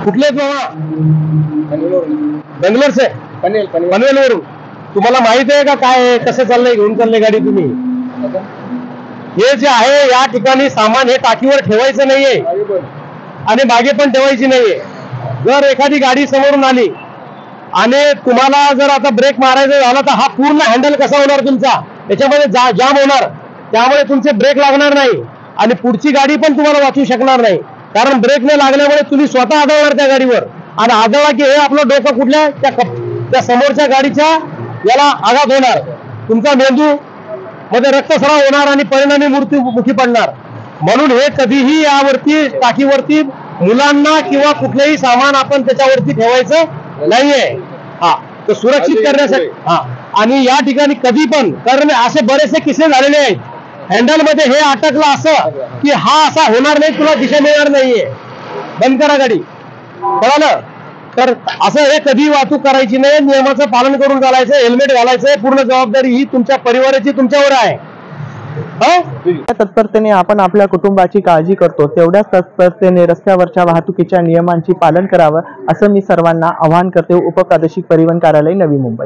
कुठले बाबा? बेंगलोर से पनवेल वरून. तुम्हाला माहित आहे का काय कसं चाललंय, घेऊन चाललंय गाडी तुम्ही? हे जे आहे या ठिकाणी सामान हे टाकीवर ठेवायचं नाहीये आणि मागे पण ठेवायची नाहीये. जर एखादी गाडी समोरून आली आणि तुम्हाला जर आता ब्रेक मारायचा झाला तर हा पूर्ण हँडल कसा होणार तुमचा? त्याच्यामध्ये जाम होणार, त्यामुळे तुमचे ब्रेक लागणार नाही आणि पुढची गाडी पण तुम्हाला वाचू शकणार नाही. कारण ब्रेक न लागल्यामुळे तुम्ही स्वतः आदळणार त्या गाडीवर आणि आदळला की हे आपलं डोकं कुठल्या त्या समोरच्या गाडीच्या याला आघात होणार, तुमचा मेंदू मध्ये रक्तस्राव होणार आणि परिणामी मृत्यूमुखी पडणार. म्हणून हे कधीही यावरती टाकीवरती मुलांना किंवा कुठलेही सामान आपण त्याच्यावरती ठेवायचं नाहीये. हा, तर सुरक्षित करण्यासाठी. हा, आणि या ठिकाणी कधी पण, कारण असे बरेचसे किस्से झालेले आहेत, हँडल मध्ये हे अटकलं असं की हा असा होणार नाही, तुला दिशा मिळणार नाहीये, बंद करा गाडी, कळालं? तर असं हे कधी वाहतूक करायची नाही, नियमाचं पालन करून चालायचं, हेल्मेट घालायचं, पूर्ण जबाबदारी ही तुमच्या परिवाराची तुमच्यावर आहे. तत्परतेने आपण आपल्या कुटुंबाची काळजी करतो तेवढ्याच तत्परतेने रस्त्यावरच्या वाहतुकीच्या नियमांची पालन करावं असं मी सर्वांना आवाहन करते. उपप्रादेशिक परिवहन कार्यालय, नवी मुंबई.